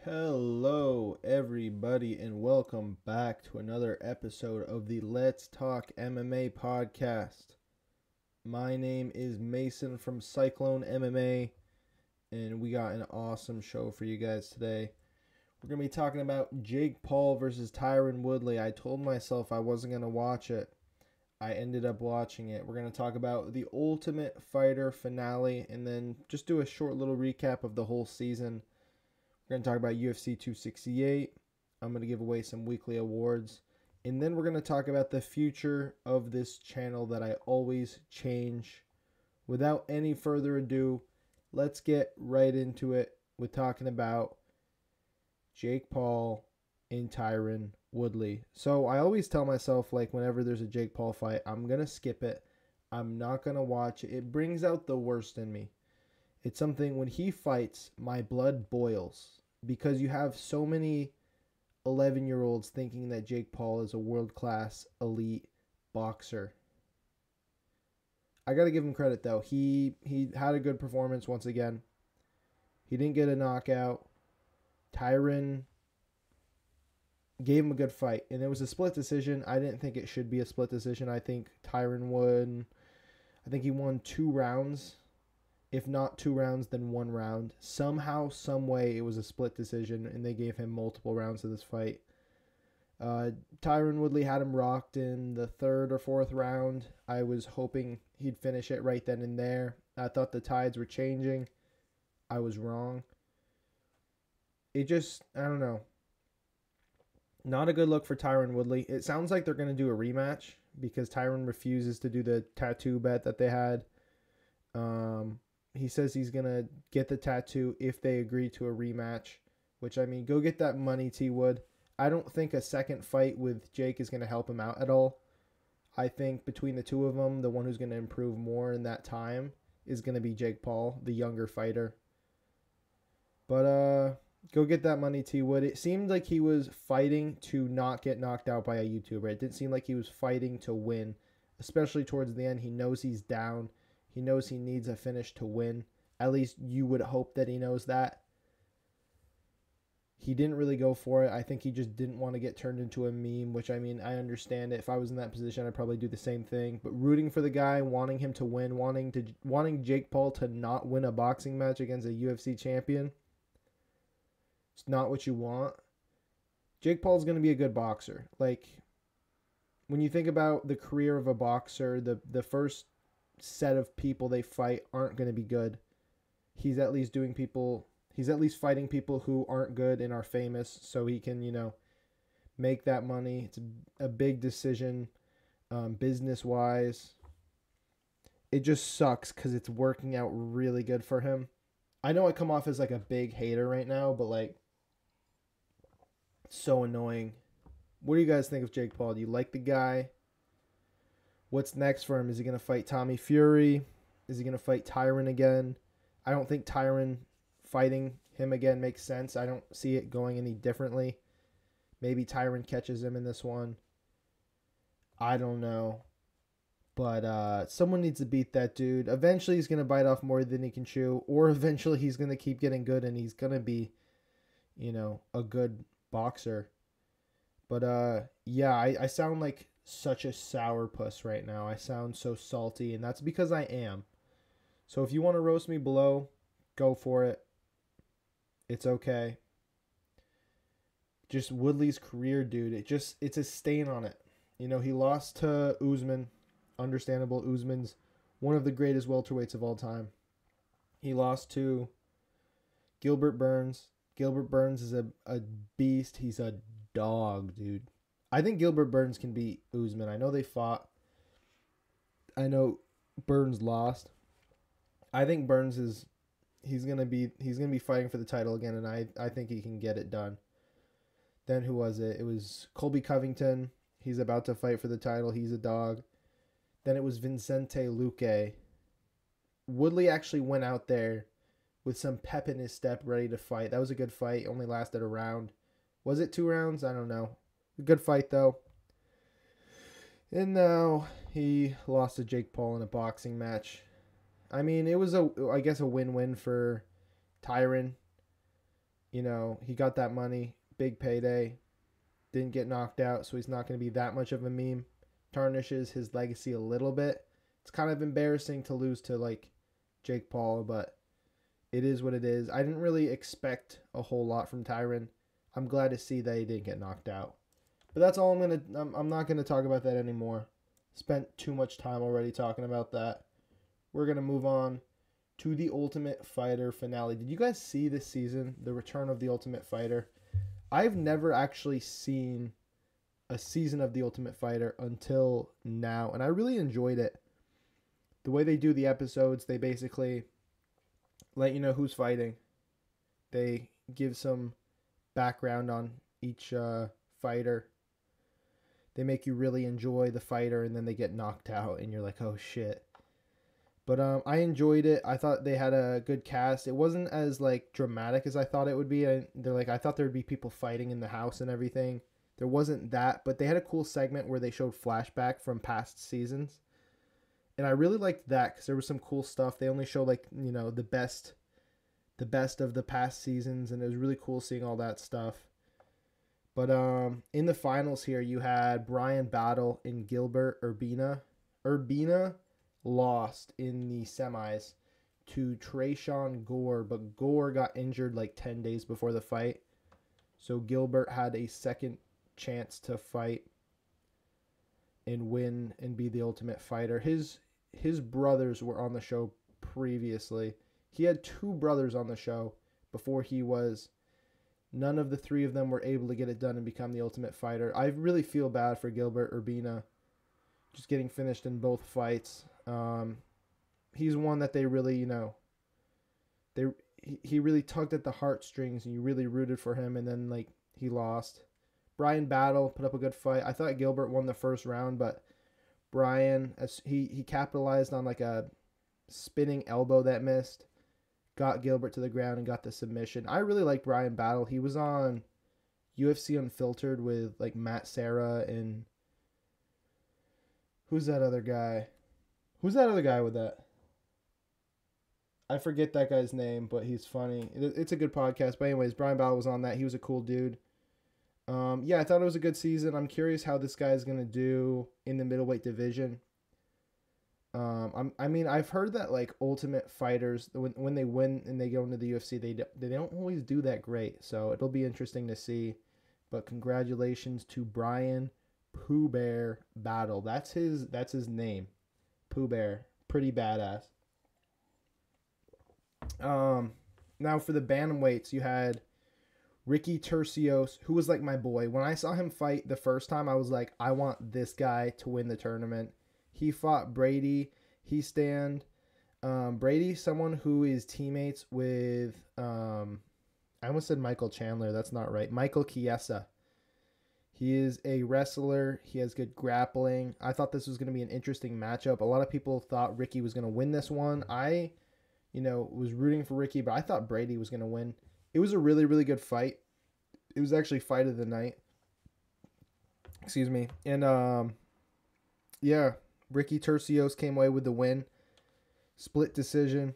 Hello, everybody, and welcome back to another episode of the Let's Talk MMA podcast. My name is Mason from Cyclone MMA, and we got an awesome show for you guys today. We're going to be talking about Jake Paul versus Tyron Woodley. I told myself I wasn't going to watch it. I ended up watching it. We're going to talk about the Ultimate Fighter finale, and then just do a short little recap of the whole season. We're going to talk about UFC 268. I'm going to give away some weekly awards. And then we're going to talk about the future of this channel that I always change. Without any further ado, let's get right into it with talking about Jake Paul and Tyron Woodley. So I always tell myself, like, whenever there's a Jake Paul fight, I'm going to skip it. I'm not going to watch it. It brings out the worst in me. It's something, when he fights, my blood boils. Because you have so many 11-year-olds thinking that Jake Paul is a world-class elite boxer. I got to give him credit, though. He had a good performance once again. He didn't get a knockout. Tyron gave him a good fight. And it was a split decision. I didn't think it should be a split decision. I think Tyron won. I think he won 2 rounds. If not 2 rounds, then 1 round. Somehow, some way, it was a split decision, and they gave him multiple rounds of this fight. Tyron Woodley had him rocked in the 3rd or 4th round. I was hoping he'd finish it right then and there. I thought the tides were changing. I was wrong. It just, I don't know. Not a good look for Tyron Woodley. It sounds like they're going to do a rematch because Tyron refuses to do the tattoo bet that they had. He says he's going to get the tattoo if they agree to a rematch, which, I mean, go get that money, T. Wood. I don't think a second fight with Jake is going to help him out at all. I think between the two of them, the one who's going to improve more in that time is going to be Jake Paul, the younger fighter. But go get that money, T. Wood. It seemed like he was fighting to not get knocked out by a YouTuber. It didn't seem like he was fighting to win, especially towards the end. He knows he's down. He knows he needs a finish to win. At least you would hope that he knows that. He didn't really go for it. I think he just didn't want to get turned into a meme, which, I mean, I understand it. If I was in that position, I'd probably do the same thing. But rooting for the guy, wanting him to win, wanting Jake Paul to not win a boxing match against a UFC champion, it's not what you want. Jake Paul's going to be a good boxer. Like, when you think about the career of a boxer, the first set of people they fight aren't going to be good. He's at least fighting people who aren't good and are famous, so he can, make that money. It's a big decision, business wise. It just sucks because it's working out really good for him. I know I come off as like a big hater right now, but like, it's so annoying. What do you guys think of Jake Paul? Do you like the guy? What's next for him? Is he going to fight Tommy Fury? Is he going to fight Tyron again? I don't think Tyron fighting him again makes sense. I don't see it going any differently. Maybe Tyron catches him in this one. I don't know. But someone needs to beat that dude. Eventually he's going to bite off more than he can chew. Or eventually he's going to keep getting good and he's going to be, a good boxer. But yeah, I sound like such a sourpuss right now. I sound so salty, and that's because I am. So if you want to roast me below, go for it. It's okay. Just Woodley's career, dude. It's a stain on it. He lost to Uzman. Understandable. Uzman's one of the greatest welterweights of all time. He lost to Gilbert Burns. Gilbert Burns is a beast. He's a dog, dude. I think Gilbert Burns can beat Uzman. I know they fought. I know Burns lost. I think Burns he's gonna be fighting for the title again, and I think he can get it done. Then who was it? It was Colby Covington. He's about to fight for the title. He's a dog. Then it was Vicente Luque. Woodley actually went out there with some pep in his step, ready to fight. That was a good fight. It only lasted a round. Was it 2 rounds? I don't know. A good fight, though. And now he lost to Jake Paul in a boxing match. I mean, it was I guess a win-win for Tyron. You know, he got that money, big payday, didn't get knocked out, so he's not going to be that much of a meme. Tarnishes his legacy a little bit. It's kind of embarrassing to lose to like Jake Paul, but it is what it is. I didn't really expect a whole lot from Tyron. I'm glad to see that he didn't get knocked out. But that's all I'm not gonna talk about that anymore. Spent too much time already talking about that. We're gonna move on to the Ultimate Fighter finale. Did you guys see this season, the return of the Ultimate Fighter? I've never actually seen a season of the Ultimate Fighter until now, and I really enjoyed it. The way they do the episodes, they basically let you know who's fighting. They give some background on each fighter. They make you really enjoy the fighter, and then they get knocked out, and you're like, oh shit. But I enjoyed it. I thought they had a good cast. It wasn't as like dramatic as I thought it would be. I thought there would be people fighting in the house and everything. There wasn't that, but they had a cool segment where they showed flashback from past seasons. And I really liked that because there was some cool stuff. They only showed like, you know, the best of the past seasons, and it was really cool seeing all that stuff. But in the finals here, you had Brian Battle and Gilbert Urbina. Urbina lost in the semis to Trayshawn Gore, but Gore got injured like 10 days before the fight. So Gilbert had a second chance to fight and win and be the Ultimate Fighter. His brothers were on the show previously. He had two brothers on the show before he was. None of the three of them were able to get it done and become the Ultimate Fighter. I really feel bad for Gilbert Urbina, just getting finished in both fights. He's one that they really, you know, he really tugged at the heartstrings, and you really rooted for him, and then like he lost. Brian Battle put up a good fight. I thought Gilbert won the first round, but Brian, he capitalized on like a spinning elbow that missed, got Gilbert to the ground and got the submission. I really liked Brian Battle. He was on UFC Unfiltered with like Matt Serra and who's that other guy? Who's that other guy with that? I forget that guy's name, but he's funny. It's a good podcast. But anyways, Brian Battle was on that. He was a cool dude. Yeah, I thought it was a good season. I'm curious how this guy is going to do in the middleweight division. I mean, I've heard that like Ultimate Fighters, when they win and they go into the UFC, they don't always do that great. So it'll be interesting to see. But congratulations to Brian Pooh Bear Battle. That's his name. Pooh Bear. Pretty badass. Now for the bantamweights, you had Ricky Turcios, who was like my boy. When I saw him fight the first time, I was like, I want this guy to win the tournament. He fought Brady Heastand. Brady, someone who is teammates with, I almost said Michael Chandler. That's not right. Michael Chiesa. He is a wrestler. He has good grappling. I thought this was going to be an interesting matchup. A lot of people thought Ricky was going to win this one. I, was rooting for Ricky, but I thought Brady was going to win. It was a really, really good fight. It was actually fight of the night. Excuse me. And, yeah, Ricky Turcios came away with the win. Split decision.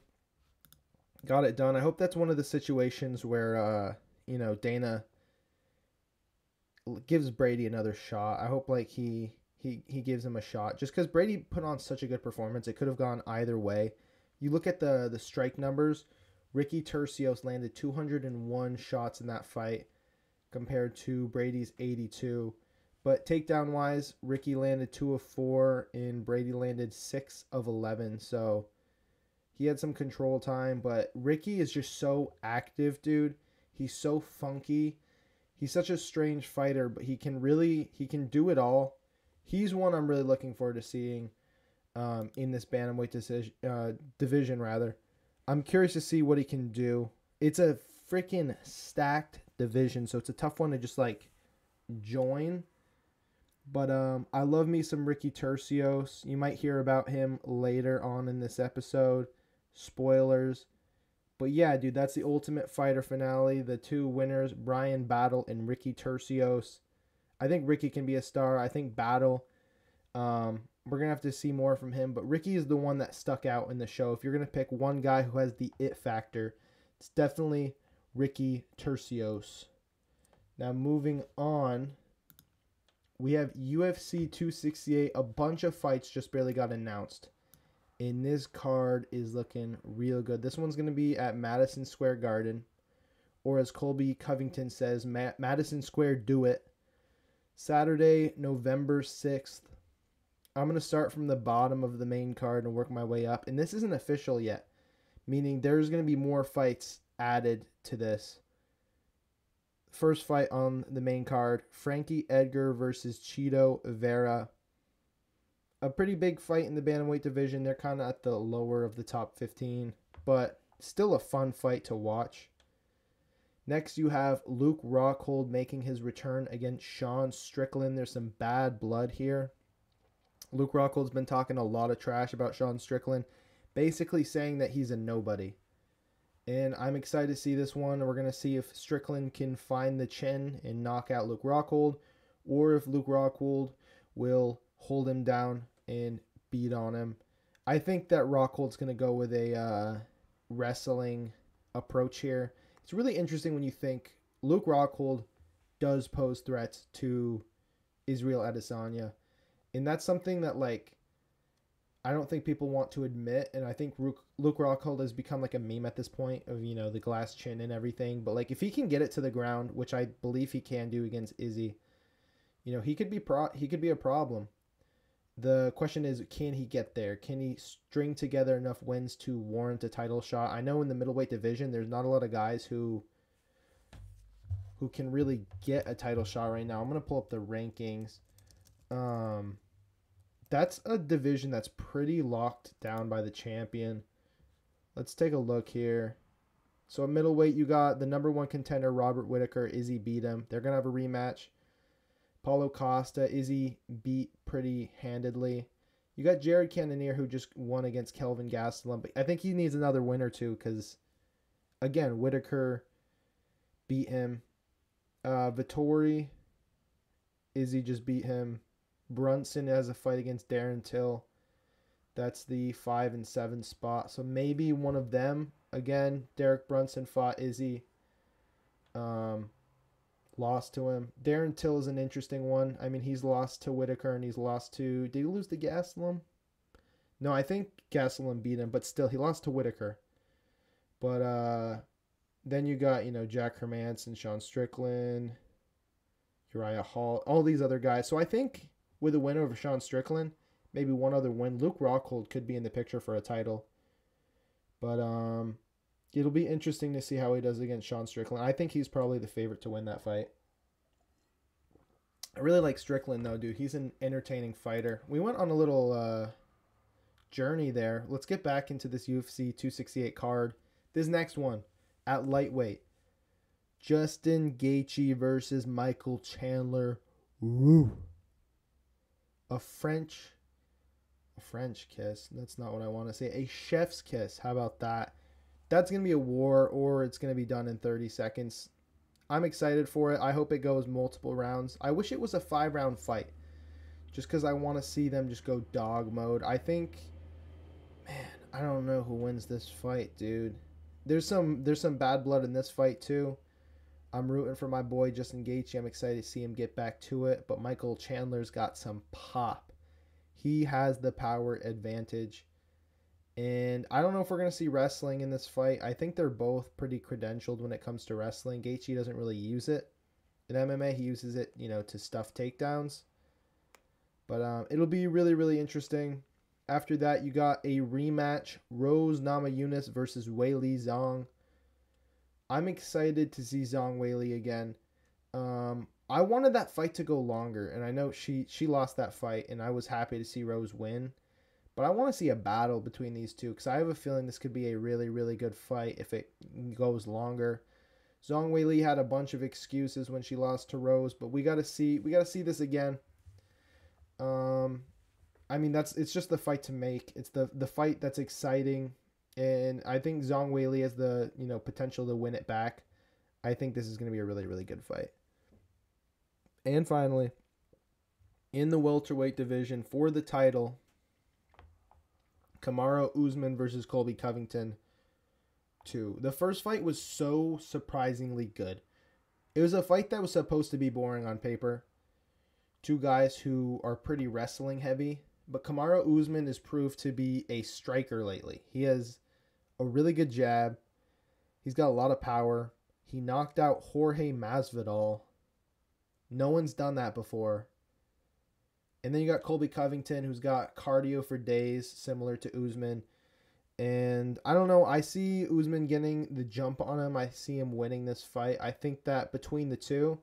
Got it done. I hope that's one of the situations where, Dana gives Brady another shot. I hope like he gives him a shot. Just because Brady put on such a good performance, it could have gone either way. You look at the strike numbers. Ricky Turcios landed 201 shots in that fight compared to Brady's 82. But takedown wise, Ricky landed 2 of 4 and Brady landed 6 of 11. So he had some control time, but Ricky is just so active, dude. He's so funky. He's such a strange fighter, but he can do it all. He's one I'm really looking forward to seeing in this bantamweight division rather. I'm curious to see what he can do. It's a freaking stacked division, so it's a tough one to just like join. But I love me some Ricky Turcios. You might hear about him later on in this episode. Spoilers. But yeah, dude, that's the Ultimate Fighter finale. The two winners, Brian Battle and Ricky Turcios. I think Ricky can be a star. I think Battle, we're going to have to see more from him. But Ricky is the one that stuck out in the show. If you're going to pick one guy who has the it factor, it's definitely Ricky Turcios. Now moving on, we have UFC 268. A bunch of fights just barely got announced. And this card is looking real good. This one's going to be at Madison Square Garden. Or as Colby Covington says, Madison Square do it. Saturday, November 6th. I'm going to start from the bottom of the main card and work my way up. And this isn't official yet, meaning there's going to be more fights added to this. First fight on the main card, Frankie Edgar versus Chito Vera. A pretty big fight in the bantamweight division. They're kind of at the lower of the top 15, but still a fun fight to watch. Next, you have Luke Rockhold making his return against Sean Strickland. There's some bad blood here. Luke Rockhold's been talking a lot of trash about Sean Strickland, basically saying that he's a nobody. And I'm excited to see this one. We're going to see if Strickland can find the chin and knock out Luke Rockhold, or if Luke Rockhold will hold him down and beat on him. I think that Rockhold's going to go with a wrestling approach here. It's really interesting when you think Luke Rockhold does pose threats to Israel Adesanya. And that's something that, like, I don't think people want to admit. And I think Luke Rockhold has become like a meme at this point of, you know, the glass chin and everything. But, like, if he can get it to the ground, which I believe he can do against Izzy, you know, he could be a problem. The question is, can he get there? Can he string together enough wins to warrant a title shot? I know in the middleweight division, there's not a lot of guys who can really get a title shot right now. I'm going to pull up the rankings. That's a division that's pretty locked down by the champion. Let's take a look here. So at middleweight, you got the number one contender, Robert Whittaker. Izzy beat him. They're going to have a rematch. Paulo Costa, Izzy beat pretty handedly. You got Jared Cannonier, who just won against Kelvin Gastelum. But I think he needs another win or two because, again, Whittaker beat him. Vittori, Izzy just beat him. Brunson has a fight against Darren Till. That's the 5 and 7 spot. So maybe one of them. Again, Derek Brunson fought Izzy. Lost to him. Darren Till is an interesting one. I mean, he's lost to Whittaker and he's lost to... Did he lose to Gastelum? No, I think Gastelum beat him, but still, he lost to Whittaker. But then you got, you know, Jack Hermanson, Sean Strickland, Uriah Hall, all these other guys. So I think with a win over Sean Strickland, maybe one other win, Luke Rockhold could be in the picture for a title. But it'll be interesting to see how he does against Sean Strickland. I think he's probably the favorite to win that fight. I really like Strickland, though, dude. He's an entertaining fighter. We went on a little journey there. Let's get back into this UFC 268 card. This next one, at lightweight, Justin Gaichy versus Michael Chandler. Ooh. A French kiss. That's not what I want to say. A chef's kiss. How about that? That's going to be a war, or it's going to be done in 30 seconds. I'm excited for it. I hope it goes multiple rounds. I wish it was a 5-round fight, just because I want to see them just go dog mode. I think, man, I don't know who wins this fight, dude. There's some bad blood in this fight, too. I'm rooting for my boy Justin Gaethje. I'm excited to see him get back to it. But Michael Chandler's got some pop. He has the power advantage. And I don't know if we're going to see wrestling in this fight. I think they're both pretty credentialed when it comes to wrestling. Gaethje doesn't really use it. In MMA, he uses it, you know, to stuff takedowns. But it'll be really, really interesting. After that, you got a rematch. Rose Namajunas versus Weili Zhong. I'm excited to see Zhong Weili again. I wanted that fight to go longer, and I know she lost that fight, and I was happy to see Rose win. But I want to see a battle between these two because I have a feeling this could be a really, really good fight if it goes longer. Zhong Weili had a bunch of excuses when she lost to Rose, but we got to see this again. I mean, it's just the fight to make. It's the fight that's exciting. And I think Zhong Weili has the, you know, potential to win it back. I think this is going to be a really, really good fight. And finally, in the welterweight division for the title, Camaro Uzman versus Colby Covington. 2. The first fight was so surprisingly good. It was a fight that was supposed to be boring on paper. Two guys who are pretty wrestling heavy. But Camaro Uzman has proved to be a striker lately. He has a really good jab. He's got a lot of power. He knocked out Jorge Masvidal. No one's done that before. And then you got Colby Covington, who's got cardio for days, similar to Uzman. And I don't know, I see Uzman getting the jump on him. I see him winning this fight. I think that between the two,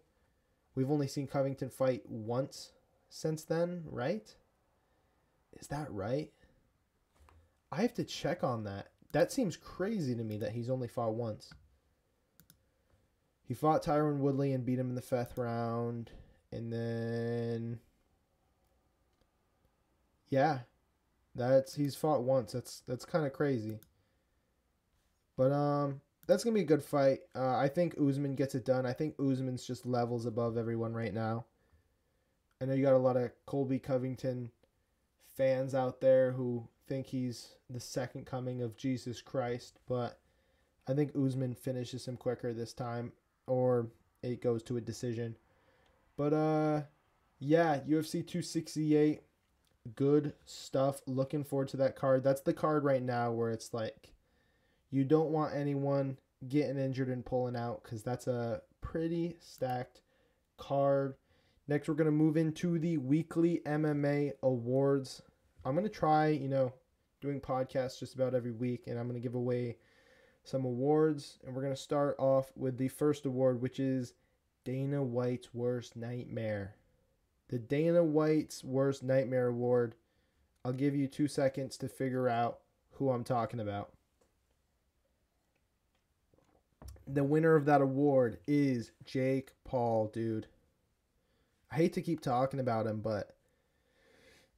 we've only seen Covington fight once since then, right? Is that right? I have to check on that. That seems crazy to me that he's only fought once. He fought Tyron Woodley and beat him in the 5th round. And then... yeah. He's fought once. That's kind of crazy. But that's going to be a good fight. I think Uzman gets it done. I think Uzman's just levels above everyone right now. I know you got a lot of Colby Covington fans out there who think he's the second coming of Jesus Christ, but I think Uzman finishes him quicker this time, or it goes to a decision. But yeah, UFC 268, good stuff. Looking forward to that card. That's the card right now where it's like you don't want anyone getting injured and pulling out, because that's a pretty stacked card. Next, we're going to move into the weekly MMA awards. I'm going to try, doing podcasts just about every week, and I'm going to give away some awards. And we're going to start off with the first award, which is Dana White's Worst Nightmare. The Dana White's Worst Nightmare Award. I'll give you 2 seconds to figure out who I'm talking about. The winner of that award is Jake Paul, dude. I hate to keep talking about him, but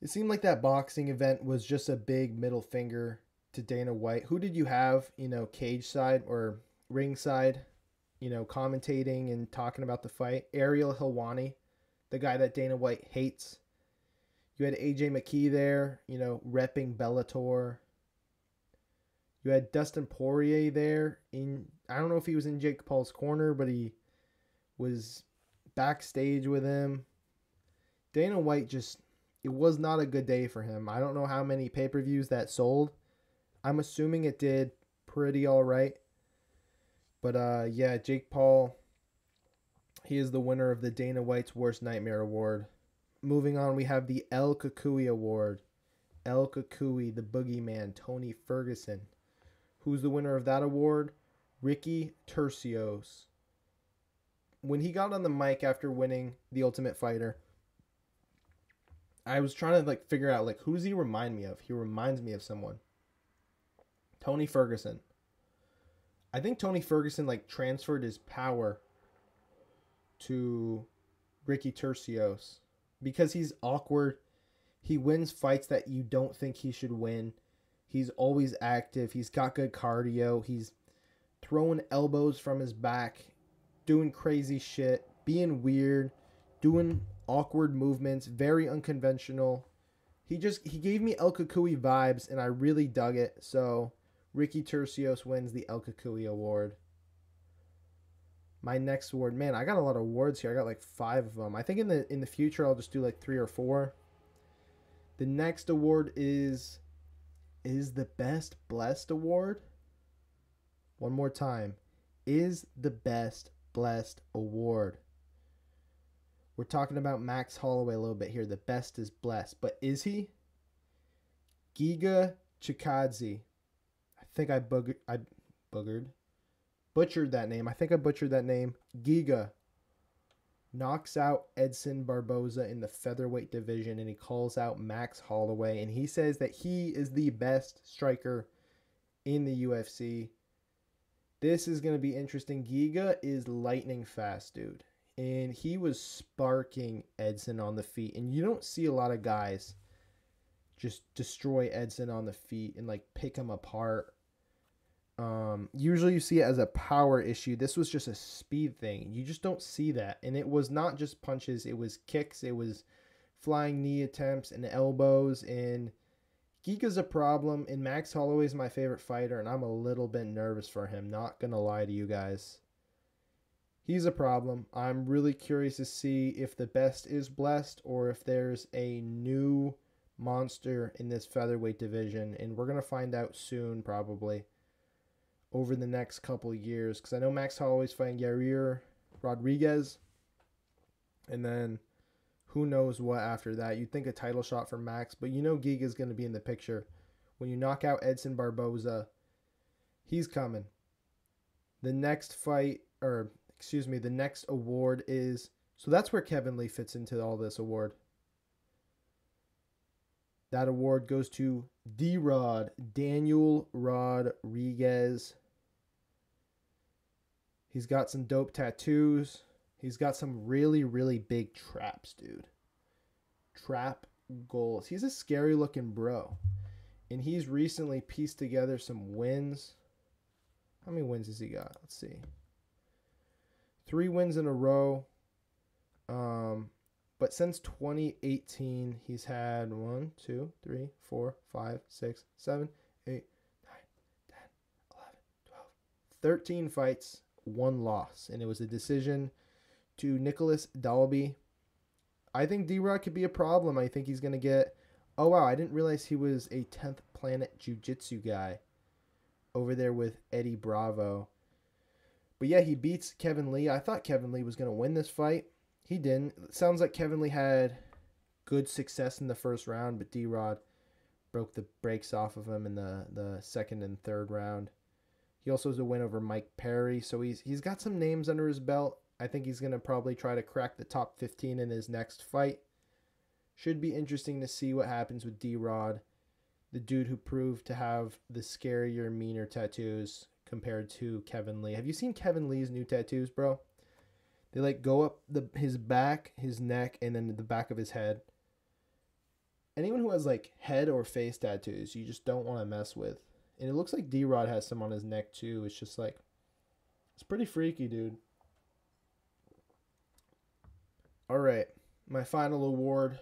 it seemed like that boxing event was just a big middle finger to Dana White. Who did you have, cage side or ring side, commentating and talking about the fight? Ariel Helwani, the guy that Dana White hates. You had AJ McKee there, repping Bellator. You had Dustin Poirier there. I don't know if he was in Jake Paul's corner, but he was backstage with him. Dana White it was not a good day for him. I don't know how many pay-per-views that sold. I'm assuming it did pretty all right. But yeah, Jake Paul, he is the winner of the Dana White's Worst Nightmare Award. Moving on, we have the El Cucuy Award. El Cucuy, the boogeyman, Tony Ferguson. Who's the winner of that award? Ricky Turcios. When he got on the mic after winning The Ultimate Fighter, I was trying to figure out who does he remind me of? He reminds me of someone. Tony Ferguson. I think Tony Ferguson transferred his power to Ricky Turcios because he's awkward. He wins fights that you don't think he should win. He's always active. He's got good cardio. He's throwing elbows from his back, doing crazy shit, being weird, doing awkward movements, very unconventional. He gave me El Cucuy vibes, and I really dug it. So Ricky Turcios wins the El Cucuy Award. My next award, man, I got a lot of awards here. I got 5 of them. I think in the future I'll just do 3 or 4. The next award is the Best Blessed Award. One more time. Is the Best Blessed Award. We're talking about Max Holloway a little bit here. The best is blessed. But is he? Giga Chikadze. I think I butchered that name. I think I butchered that name. Giga knocks out Edson Barboza in the featherweight division, and he calls out Max Holloway, and he says that he is the best striker in the UFC. This is going to be interesting. Giga is lightning fast, dude. And he was sparking Edson on the feet. And you don't see a lot of guys just destroy Edson on the feet and pick him apart. Usually you see it as a power issue. This was just a speed thing. You just don't see that. And it was not just punches. It was kicks. It was flying knee attempts and elbows. And Giga's a problem, and Max Holloway's my favorite fighter, and I'm a little bit nervous for him. Not gonna lie to you guys. He's a problem. I'm really curious to see if the best is blessed or if there's a new monster in this featherweight division, and we're gonna find out soon, probably over the next couple of years, because I know Max Holloway's fighting Yair Rodriguez, and then who knows what after that. You'd think a title shot for Max, but you know Giga's going to be in the picture. When you knock out Edson Barboza, he's coming. The next the next award is, so that's where Kevin Lee fits into all this award. That award goes to D-Rod, Daniel Rodriguez. He's got some dope tattoos. He's got some really, really big traps, dude. Trap goals. He's a scary looking bro. And he's recently pieced together some wins. How many wins has he got? Let's see. 3 wins in a row. But since 2018, he's had 1, 2, 3, 4, 5, 6, 7, 8, 9, 10, 11, 12, 13 fights, 1 loss. And it was a decision to Nicholas Dalby. I think D-Rod could be a problem. I think he's going to get... Oh, wow, I didn't realize he was a 10th Planet Jiu-Jitsu guy over there with Eddie Bravo. But yeah, he beats Kevin Lee. I thought Kevin Lee was going to win this fight. He didn't. It sounds like Kevin Lee had good success in the first round, but D-Rod broke the brakes off of him in the second and third round. He also has a win over Mike Perry, so he's got some names under his belt. I think he's going to probably try to crack the top 15 in his next fight. Should be interesting to see what happens with D-Rod, the dude who proved to have the scarier, meaner tattoos compared to Kevin Lee. Have you seen Kevin Lee's new tattoos, bro? They like go up his back, his neck, and then the back of his head. Anyone who has like head or face tattoos, you just don't want to mess with. And it looks like D-Rod has some on his neck too. It's just like, it's pretty freaky, dude. All right, my final award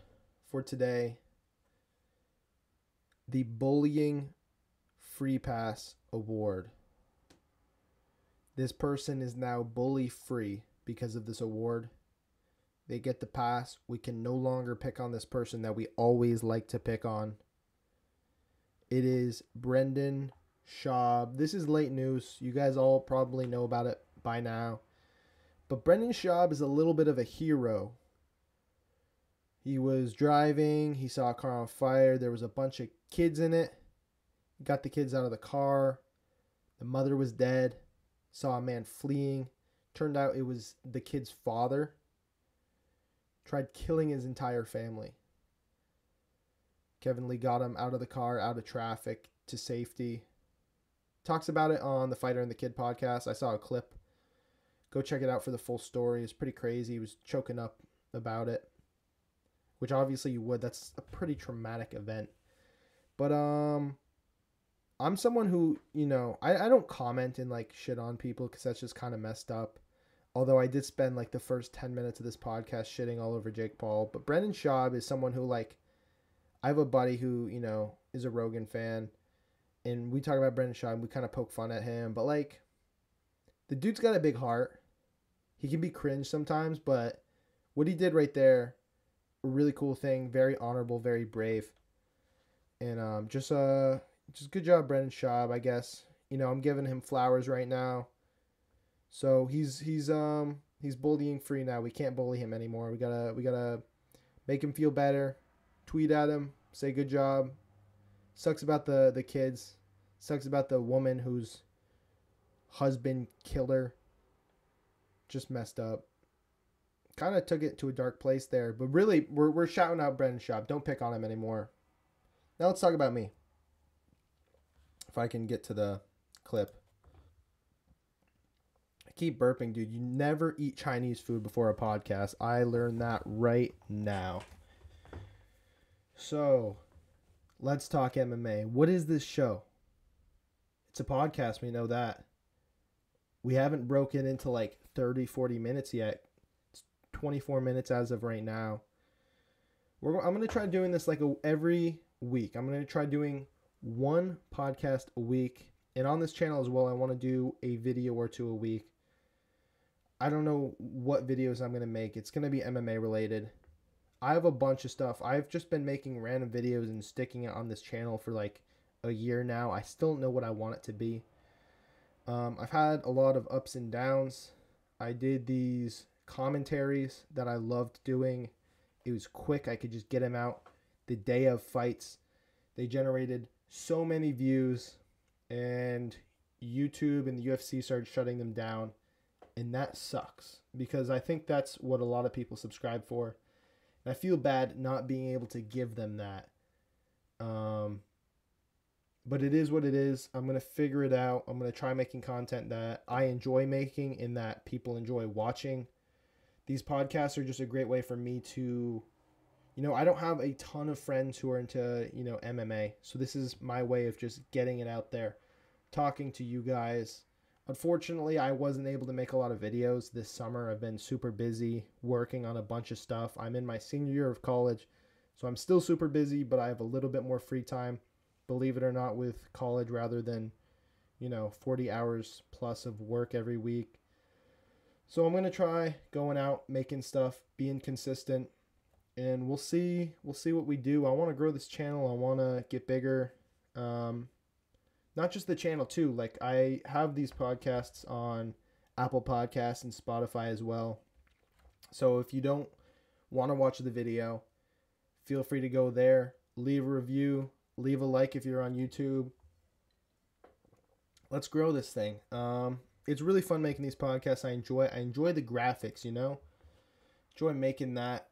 for today. The Bullying Free Pass Award. This person is now bully free because of this award. They get the pass. We can no longer pick on this person that we always like to pick on. It is Brendan Schaub. This is late news. You guys all probably know about it by now. But Brendan Schaub is a little bit of a hero. He was driving. He saw a car on fire. There was a bunch of kids in it. Got the kids out of the car. The mother was dead. Saw a man fleeing. Turned out it was the kid's father. Tried killing his entire family. Kevin Lee got him out of the car, out of traffic, to safety. Talks about it on the Fighter and the Kid podcast. I saw a clip. Go check it out for the full story. It's pretty crazy. He was choking up about it, which obviously you would. That's a pretty traumatic event. But I'm someone who, you know, I don't comment and like shit on people because that's just kind of messed up. Although I did spend like the first 10 minutes of this podcast shitting all over Jake Paul. But Brendan Schaub is someone who, like, I have a buddy who, you know, is a Rogan fan. And we talk about Brendan Schaub. We kind of poke fun at him. But, like, the dude's got a big heart. He can be cringe sometimes. But what he did right there, a really cool thing. Very honorable, very brave. And just good job, Brendan Schaub, I guess. You know, I'm giving him flowers right now. So he's bullying free now. We can't bully him anymore. We gotta make him feel better. Tweet at him. Say good job. Sucks about the kids. Sucks about the woman whose husband killed her. Just messed up. Kind of took it to a dark place there. But really, we're shouting out Brendan Schaub. Don't pick on him anymore. Now let's talk about me. If I can get to the clip. I keep burping, dude. You never eat Chinese food before a podcast. I learned that right now. So, let's talk MMA. What is this show? It's a podcast. We know that. We haven't broken into like 30, 40 minutes yet. It's 24 minutes as of right now. I'm going to try doing this like every week. I'm going to try doing one podcast a week. And on this channel as well, I want to do a video or two a week. I don't know what videos I'm going to make. It's going to be MMA related. I have a bunch of stuff. I've just been making random videos and sticking it on this channel for like a year now. I still don't know what I want it to be. I've had a lot of ups and downs. I did these commentaries that I loved doing. It was quick. I could just get them out the day of fights. They generated so many views, and YouTube and the UFC started shutting them down, and that sucks because I think that's what a lot of people subscribe for. And I feel bad not being able to give them that. But it is what it is. I'm going to figure it out. I'm going to try making content that I enjoy making and that people enjoy watching. These podcasts are just a great way for me to, I don't have a ton of friends who are into, MMA. So this is my way of just getting it out there, talking to you guys. Unfortunately, I wasn't able to make a lot of videos this summer. I've been super busy working on a bunch of stuff. I'm in my senior year of college, so I'm still super busy, but I have a little bit more free time, believe it or not, with college rather than, 40 hours plus of work every week. So I'm going to try going out, making stuff, being consistent, and we'll see what we do. I want to grow this channel. I want to get bigger. Not just the channel too. Like, I have these podcasts on Apple Podcasts and Spotify as well. So if you don't want to watch the video, feel free to go there, leave a review, leave a like if you're on YouTube. Let's grow this thing. It's really fun making these podcasts. I enjoy the graphics, enjoy making that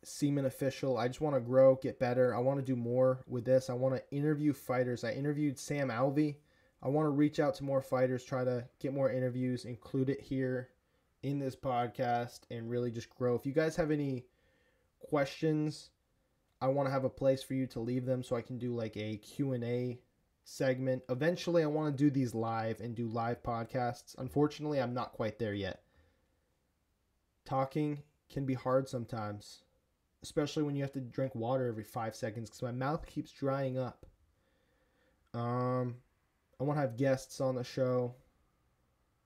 seem official. I just want to grow, get better. I want to do more with this. I want to interview fighters. I interviewed Sam Alvey. I want to reach out to more fighters, try to get more interviews, include it here in this podcast, and really just grow. If you guys have any questions, I want to have a place for you to leave them so I can do like a Q&A segment. Eventually, I want to do these live and do live podcasts. Unfortunately, I'm not quite there yet. Talking can be hard sometimes, especially when you have to drink water every 5 seconds because my mouth keeps drying up. I want to have guests on the show.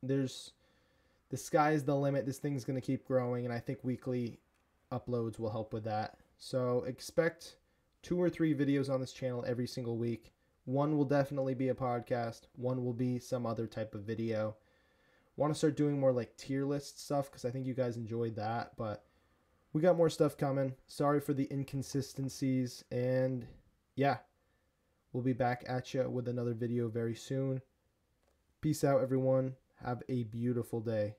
The sky's the limit. This thing's going to keep growing, and I think weekly uploads will help with that. So expect 2 or 3 videos on this channel every single week. One will definitely be a podcast. One will be some other type of video. Want to start doing more like tier list stuff because I think you guys enjoyed that, but we got more stuff coming. Sorry for the inconsistencies, and yeah, we'll be back at you with another video very soon. Peace out, everyone. Have a beautiful day.